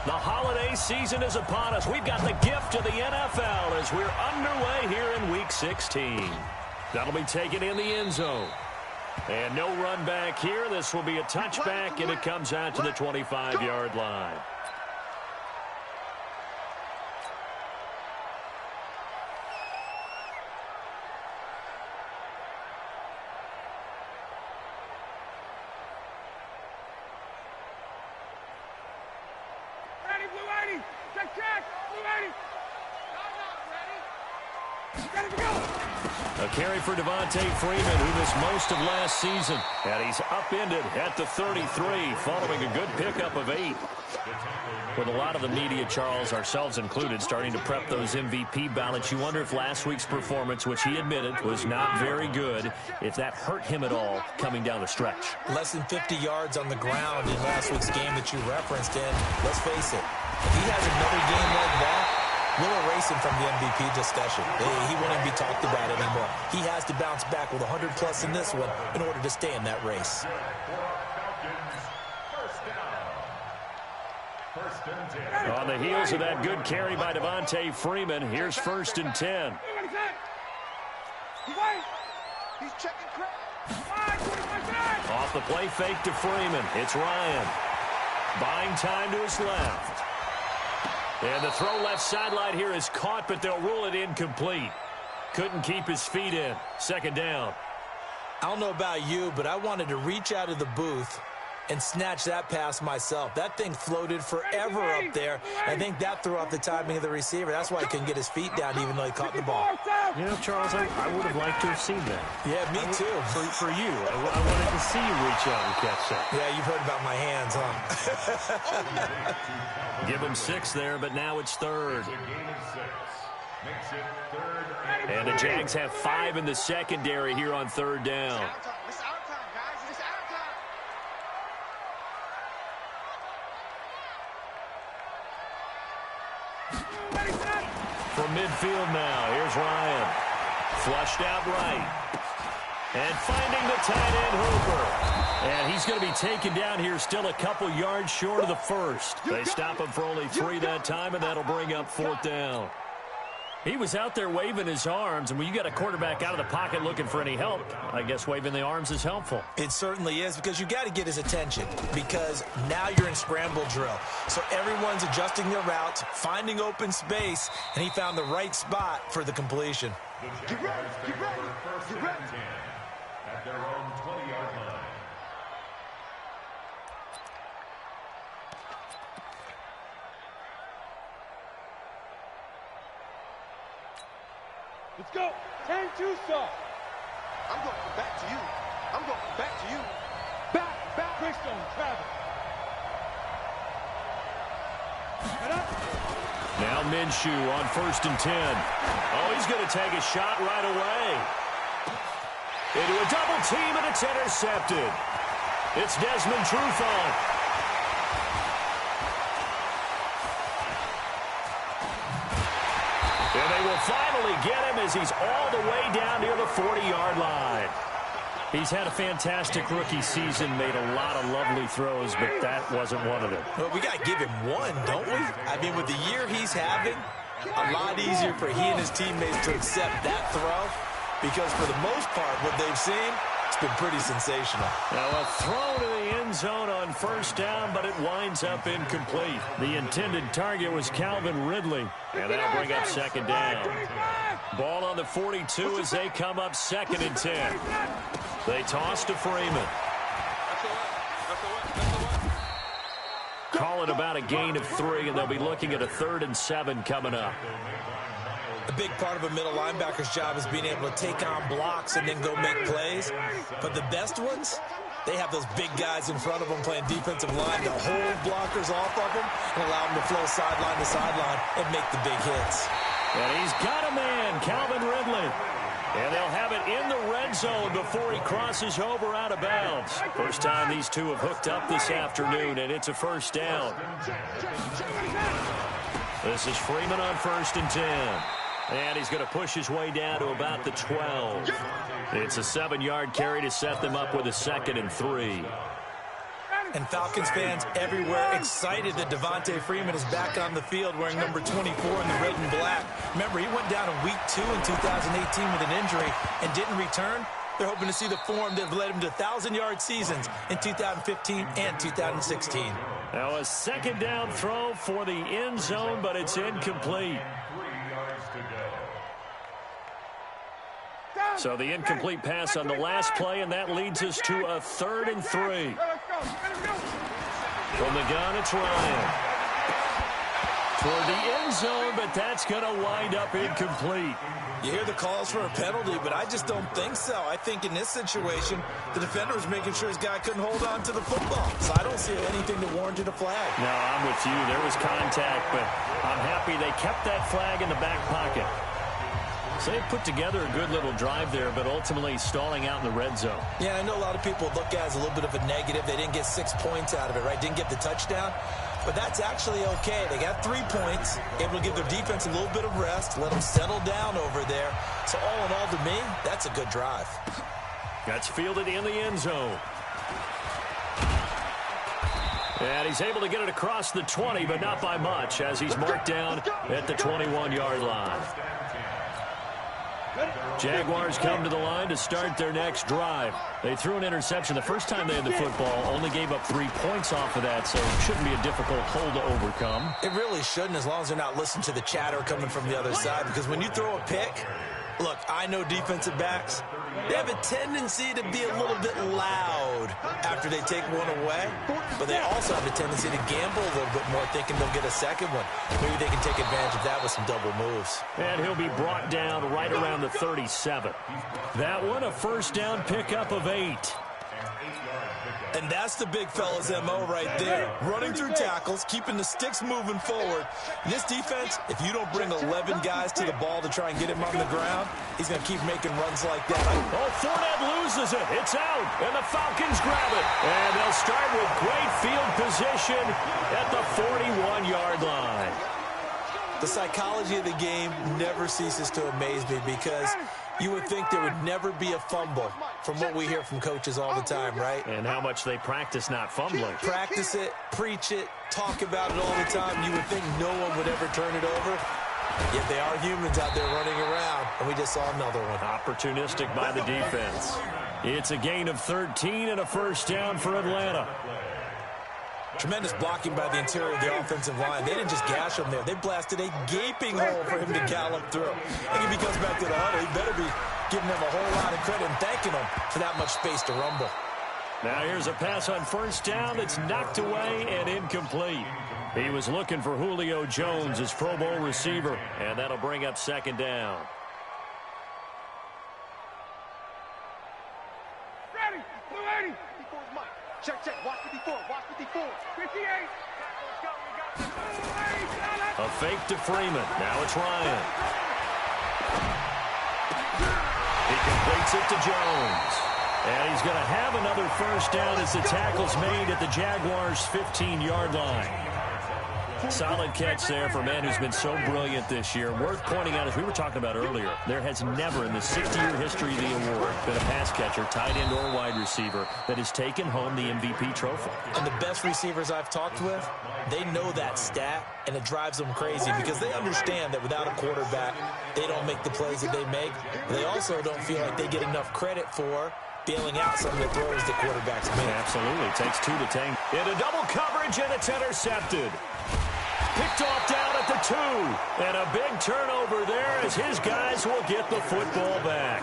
The holiday season is upon us. We've got the gift of the NFL as we're underway here in Week 16. That'll be taken in the end zone. And no run back here. This will be a touchback, and it comes out to the 25-yard line. A carry for Devontae Freeman, who missed most of last season. And he's upended at the 33, following a good pickup of 8. With a lot of the media, Charles, ourselves included, starting to prep those MVP ballots, you wonder if last week's performance, which he admitted was not very good, if that hurt him at all coming down the stretch. Less than 50 yards on the ground in last week's game that you referenced, and let's face it, if he has another game like that, we'll erase him from the MVP discussion. He won't even be talked about anymore. He has to bounce back with 100+ in this one in order to stay in that race. On the heels of that good carry by Devontae Freeman, here's 1st and 10. Off the play fake to Freeman. It's Ryan. Buying time to his left. And the throw left sideline here is caught, but they'll rule it incomplete. Couldn't keep his feet in. 2nd down. I don't know about you, but I wanted to reach out of the booth and snatch that pass myself. That thing floated forever up there. I think that threw off the timing of the receiver. That's why he couldn't get his feet down even though he caught the ball. You know, Charles, I would have liked to have seen that. Yeah, me too. For you. I wanted to see you reach out and catch that. Yeah, you've heard about my hands, huh? Give him 6 there, but now it's 3rd. And the Jags have 5 in the secondary here on 3rd down. From midfield now, here's Ryan. Flushed out right. And finding the tight end, Hooper. And he's going to be taken down here still a couple yards short of the 1st. They stop him for only 3 that time, and that'll bring up 4th down. He was out there waving his arms, and when you got a quarterback out of the pocket looking for any help, I guess waving the arms is helpful. It certainly is, because you got to get his attention, because now you're in scramble drill. So everyone's adjusting their routes, finding open space, and he found the right spot for the completion. Get ready, get ready, get ready. At their own 20-yard line. Let's go. 10-2 start. I'm going back to you. I'm going back to you. Back. Quickstone, travel. Head up. Now Minshew on 1st and 10. Oh, he's going to take a shot right away. Into a double team, and it's intercepted. It's Desmond Trufant. And they will finally get him as he's all the way down near the 40-yard line. He's had a fantastic rookie season, made a lot of lovely throws, but that wasn't one of them. Well, we got to give him one, don't we? I mean, with the year he's having, a lot easier for he and his teammates to accept that throw, because for the most part, what they've seen, it's been pretty sensational. Now a throw to the end zone on 1st down, but it winds up incomplete. The intended target was Calvin Ridley, and that'll bring up 2nd down. Ball on the 42 as they come up 2nd and 10. They toss to Freeman. Call it about a gain of 3, and they'll be looking at a 3rd and 7 coming up. A big part of a middle linebacker's job is being able to take on blocks and then go make plays. But the best ones, they have those big guys in front of them playing defensive line to hold blockers off of them and allow them to flow sideline to sideline and make the big hits. And he's got a man, Calvin Ridley. And they'll have it in the red zone before he crosses over out of bounds. First time these two have hooked up this afternoon, and it's a 1st down. This is Freeman on 1st and 10. And he's going to push his way down to about the 12. It's a 7-yard carry to set them up with a 2nd and 3. And Falcons fans everywhere excited that Devontae Freeman is back on the field wearing number 24 in the red and black. Remember, he went down in week 2 in 2018 with an injury and didn't return. They're hoping to see the form that led him to 1,000-yard seasons in 2015 and 2016. Now a second down throw for the end zone, but it's incomplete. So the incomplete pass on the last play, and that leads us to a 3rd and 3. From the gun, it's Ryan. Toward the end zone, but that's going to wind up incomplete. You hear the calls for a penalty, but I just don't think so. I think in this situation, the defender was making sure his guy couldn't hold on to the football. So I don't see anything that warranted a flag. No, I'm with you. There was contact, but I'm happy they kept that flag in the back pocket. So they put together a good little drive there, but ultimately stalling out in the red zone. Yeah, I know a lot of people look at it as a little bit of a negative. They didn't get 6 points out of it, right? Didn't get the touchdown. But that's actually okay. They got 3 points, able to give their defense a little bit of rest, let them settle down over there. So all in all, to me, that's a good drive. That's fielded in the end zone. And he's able to get it across the 20, but not by much, as he's marked down at the 21-yard line. Jaguars come to the line to start their next drive. They threw an interception the first time they had the football, only gave up 3 points off of that, so it shouldn't be a difficult hole to overcome. It really shouldn't, as long as they're not listening to the chatter coming from the other side, because when you throw a pick, look, I know defensive backs, they have a tendency to be a little bit loud after they take one away, but they also have a tendency to gamble a little bit more, thinking they'll get a second one. Maybe they can take advantage of that with some double moves. And he'll be brought down right around the 37. That one, a first down pickup of 8. And that's the big fella's MO right there. Running through tackles, keeping the sticks moving forward. This defense, if you don't bring 11 guys to the ball to try and get him on the ground, he's going to keep making runs like that. Oh, Fournette loses it. It's out, and the Falcons grab it. And they'll start with great field position at the 41-yard line. The psychology of the game never ceases to amaze me, because you would think there would never be a fumble from what we hear from coaches all the time, right? And how much they practice not fumbling. Practice it, preach it, talk about it all the time. You would think no one would ever turn it over. Yet they are humans out there running around, and we just saw another one. Opportunistic by the defense. It's a gain of 13 and a first down for Atlanta. Tremendous blocking by the interior of the offensive line. They didn't just gash him there. They blasted a gaping hole for him to gallop through. I think if he comes back to the huddle, he better be giving them a whole lot of credit and thanking them for that much space to rumble. Now here's a pass on first down that's knocked away and incomplete. He was looking for Julio Jones, his Pro Bowl receiver, and that'll bring up second down. Ready, 280. Before's Mike. Check, check. Watch 54. Watch 54. 58. Let's go. We got A fake to Freeman. Now it's Ryan. He completes it to Jones. And he's going to have another first down as the tackle's made at the Jaguars' 15-yard line. Solid catch there for a man who's been so brilliant this year. Worth pointing out, as we were talking about earlier, there has never in the 60-year history of the award been a pass catcher, tight end or wide receiver, that has taken home the MVP trophy. And the best receivers I've talked with, they know that stat, and it drives them crazy because they understand that without a quarterback, they don't make the plays that they make. They also don't feel like they get enough credit for bailing out some of the throws that quarterbacks make. Absolutely. Takes 2 to tank. Into double coverage, and it's intercepted. Picked off down at the 2. And a big turnover there as his guys will get the football back.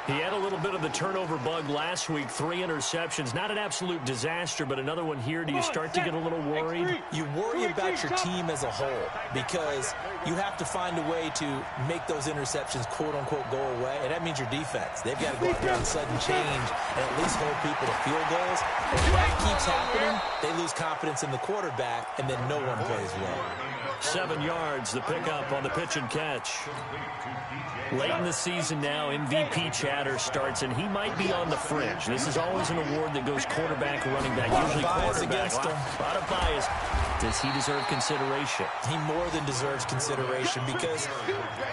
He had a little bit of the turnover bug last week. 3 interceptions. Not an absolute disaster, but another one here. Do you start to get a little worried? You worry about your team as a whole because you have to find a way to make those interceptions, quote-unquote, go away. And that means your defense. They've got to go out there on sudden change and at least hold people to field goals. And if that keeps happening, they lose confidence in the quarterback, and then no one plays well. 7 yards, the pickup on the pitch and catch. Late in the season now, MVP chatter starts, and he might be on the fringe. This is always an award that goes quarterback, running back, usually quarterback. Against him. A lot of bias. Does he deserve consideration? He more than deserves consideration because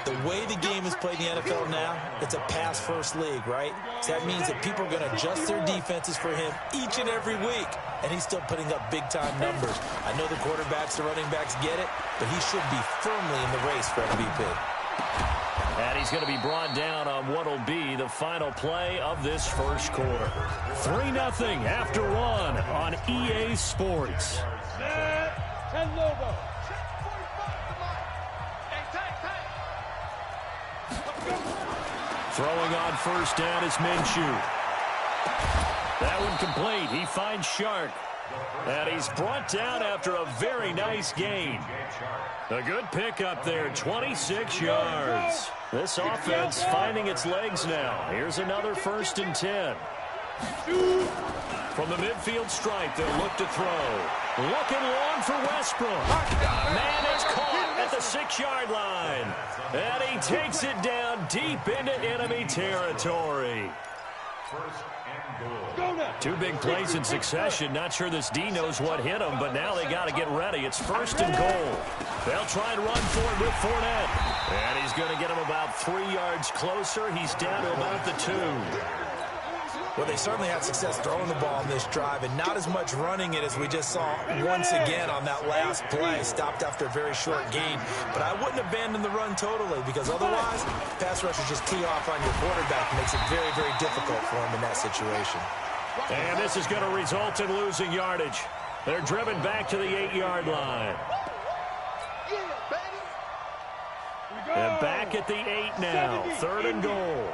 the way the game is played in the NFL now, it's a pass-first league, right? So that means that people are going to adjust their defenses for him each and every week, and he's still putting up big-time numbers. I know the quarterbacks, the running backs get it, but he should be firmly in the race for MVP. And he's going to be brought down on what will be the final play of this first quarter. 3-0 after one on EA Sports. Throwing on first down is Minshew. That one complete. He finds Shark. And he's brought down after a very nice gain. A good pickup there, 26 yards. This offense finding its legs now. Here's another 1st and 10. From the midfield stripe, they'll look to throw. Looking long for Westbrook. Man is caught at the 6-yard line. And he takes it down deep into enemy territory. 2 big plays in succession. Not sure this D knows what hit him, but now they got to get ready. It's 1st and goal. They'll try and run for it with Fournette. And he's going to get him about 3 yards closer. He's down to about the 2. Well, they certainly had success throwing the ball on this drive and not as much running it as we just saw once again on that last play. Stopped after a very short gain. But I wouldn't abandon the run totally because otherwise, pass rushers just tee off on your quarterback. It makes it very, very difficult for him in that situation. And this is going to result in losing yardage. They're driven back to the 8-yard line. And back at the 8 now. 3rd and goal.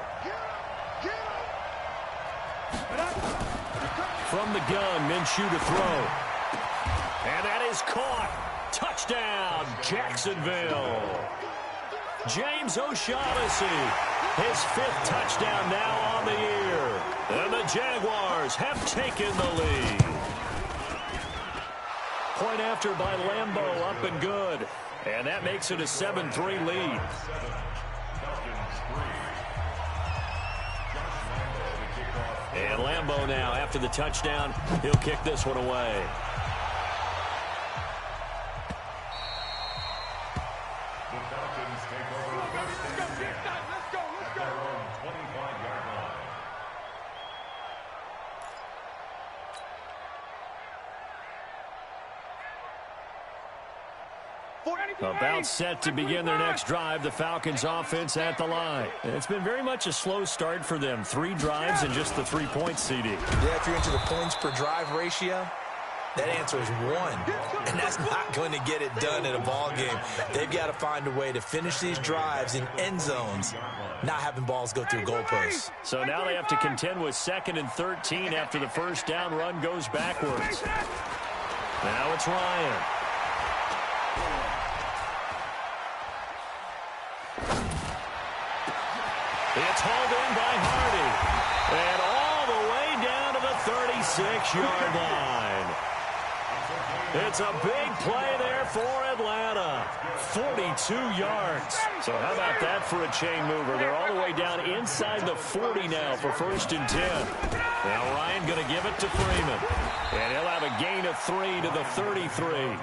From the gun, Minshew to throw. And that is caught. Touchdown, Jacksonville. James O'Shaughnessy, his 5th touchdown now on the year. And the Jaguars have taken the lead. Point after by Lambeau, up and good. And that makes it a 7-3 lead. And Lambeau now, after the touchdown, he'll kick this one away. The Falcons take over let's go. At their own 25-yard line. About set to begin their next drive, the Falcons offense at the line. It's been very much a slow start for them. 3 drives and just the 3-point CD. Yeah, if you're into the points per drive ratio, that answer is 1. And that's not going to get it done in a ball game. They've got to find a way to finish these drives in end zones, not having balls go through goalposts. So now they have to contend with 2nd and 13 after the first down run goes backwards. Now it's Ryan. It's hauled in by Hardy. And all the way down to the 36-yard line. It's a big play there for Atlanta. 42 yards. So how about that for a chain mover? They're all the way down inside the 40 now for 1st and 10. Now Ryan going to give it to Freeman. And he'll have a gain of 3 to the 33.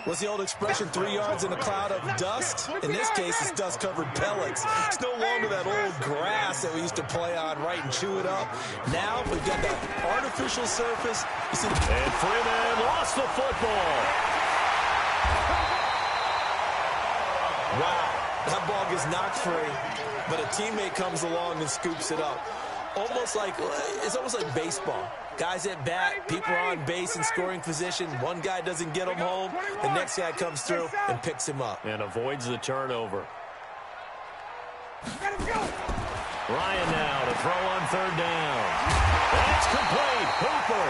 What's the old expression, 3 yards in a cloud of dust? In this case, it's dust-covered pellets. It's no longer that old grass that we used to play on, right, and chew it up. Now we've got that artificial surface. You see, and Freeman lost the football. Wow, that ball gets knocked free, but a teammate comes along and scoops it up. It's almost like baseball. Guys at bat, people are on base in scoring position. One guy doesn't get him home. The next guy comes through and picks him up. And avoids the turnover. Ryan now to throw on 3rd down. That's complete. Hooper.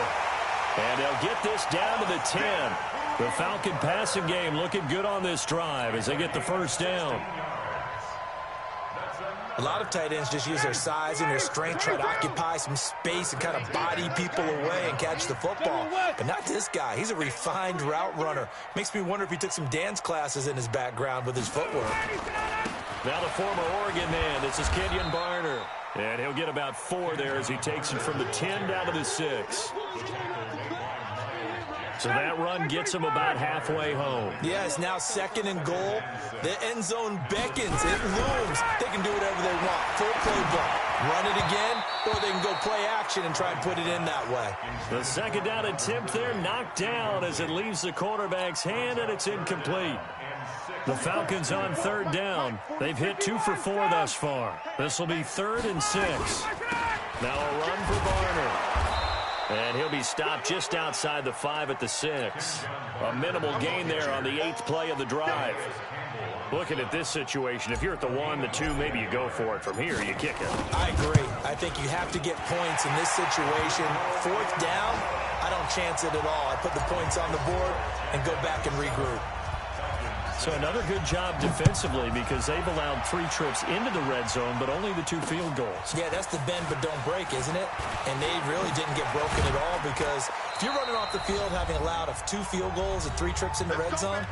And they'll get this down to the 10. The Falcon passing game looking good on this drive as they get the 1st down. A lot of tight ends just use their size and their strength, try to occupy some space and kind of body people away and catch the football. But not this guy. He's a refined route runner. Makes me wonder if he took some dance classes in his background with his footwork. Now the former Oregon man, this is Kenyon Barner. And he'll get about 4 there as he takes it from the 10 down to the 6. So that run gets them about halfway home. Yeah, it's now 2nd and goal. The end zone beckons. It looms. They can do whatever they want. Full playbook. Run it again, or they can go play action and try and put it in that way. The 2nd down attempt there knocked down as it leaves the quarterback's hand, and it's incomplete. The Falcons on 3rd down. They've hit 2 for 4 thus far. This will be 3rd and 6. Now a run for Barner. And he'll be stopped just outside the 5 at the 6. A minimal gain there on the 8th play of the drive. Looking at this situation, if you're at the 1, the 2, maybe you go for it. From here, you kick it. I agree. I think you have to get points in this situation. 4th down, I don't chance it at all. I put the points on the board and go back and regroup. So another good job defensively because they've allowed 3 trips into the red zone, but only the 2 field goals. Yeah, that's the bend but don't break, isn't it? And they really didn't get broken at all because if you're running off the field having allowed 2 field goals and 3 trips in the red zone,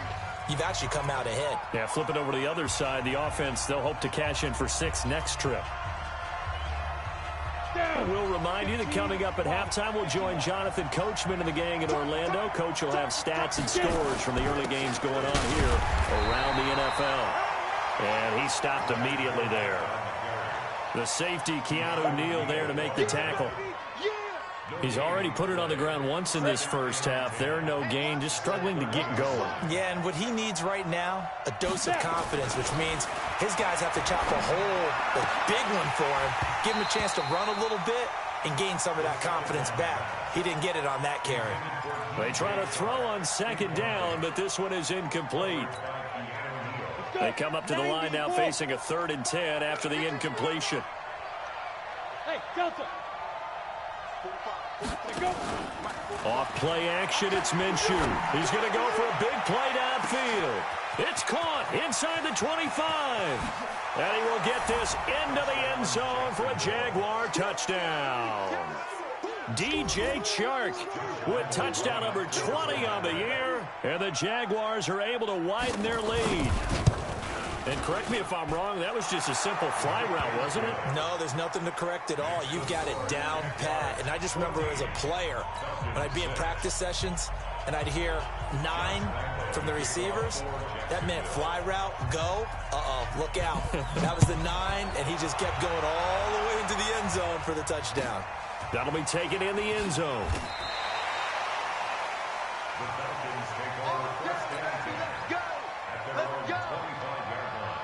you've actually come out ahead. Yeah, flip it over to the other side. The offense, they'll hope to cash in for 6 next trip. We'll remind you that coming up at halftime, we'll join Jonathan Coachman and the gang in Orlando. Coach will have stats and scores from the early games going on here around the NFL. And he stopped immediately there. The safety, Keanu Neal, there to make the tackle. He's already put it on the ground once in this first half. There, no gain, just struggling to get going. Yeah, and what he needs right now, a dose of confidence, which means his guys have to chop a hole, a big one for him, give him a chance to run a little bit and gain some of that confidence back. He didn't get it on that carry. They try to throw on 2nd down, but this one is incomplete. They come up to the line now facing a 3rd and 10 after the incompletion. Hey, Delta. Off play action, it's Minshew. He's going to go for a big play downfield. It's caught inside the 25. And he will get this into the end zone for a Jaguar touchdown. DJ Chark with touchdown number 20 on the year. And the Jaguars are able to widen their lead. And correct me if I'm wrong, that was just a simple fly route, wasn't it? No, there's nothing to correct at all. You've got it down pat. And I just remember as a player, when I'd be in practice sessions and I'd hear 9 from the receivers, that meant fly route, go, look out. That was the 9, and he just kept going all the way into the end zone for the touchdown. That'll be taken in the end zone. The Falcons take over 1st and 10 at their own 25-yard line.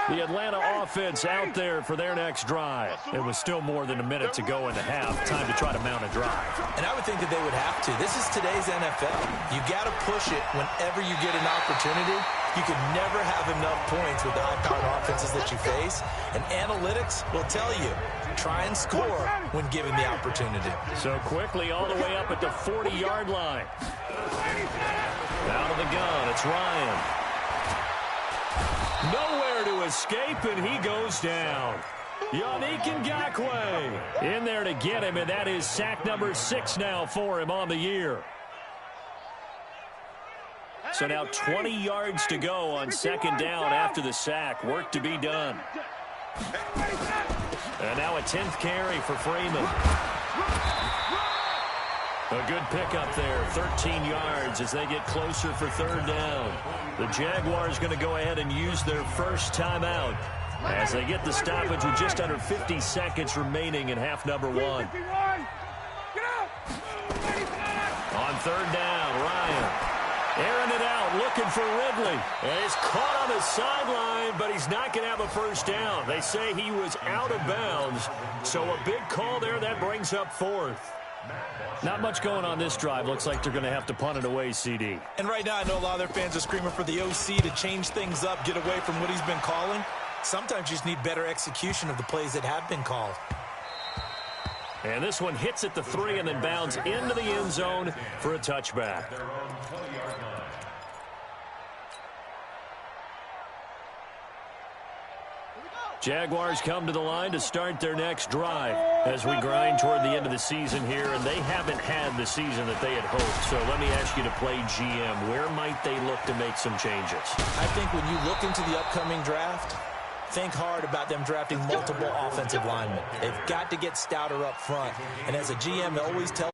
The Atlanta offense out there for their next drive. It was still more than a minute to go in the half. Time to try to mount a drive. And I would think that they would have to. This is today's NFL. You got to push it whenever you get an opportunity. You can never have enough points with the high-powered offenses that you face. And analytics will tell you, try and score when given the opportunity. So quickly all the way up at the 40-yard line. Out of the gun, it's Ryan. Nowhere to escape, and he goes down. Yannick Ngakoue in there to get him, and that is sack number 6 now for him on the year. So now 20 yards to go on 2nd down after the sack. Work to be done. And now a 10th carry for Freeman. A good pickup there, 13 yards as they get closer for 3rd down. The Jaguars going to go ahead and use their first timeout as they get the stoppage with just under 50 seconds remaining in half number 1. On 3rd down, Ryan airing it out, looking for Ridley. And he's caught on the sideline, but he's not going to have a first down. They say he was out of bounds, so a big call there that brings up 4th. Not much going on this drive. Looks like they're going to have to punt it away, CD. And right now, I know a lot of their fans are screaming for the OC to change things up, get away from what he's been calling. Sometimes you just need better execution of the plays that have been called. And this one hits at the 3 and then bounds into the end zone for a touchback. Jaguars come to the line to start their next drive as we grind toward the end of the season here, and they haven't had the season that they had hoped. So let me ask you to play GM. Where might they look to make some changes? I think when you look into the upcoming draft, think hard about them drafting multiple offensive linemen. They've got to get stouter up front. And as a GM, they always tell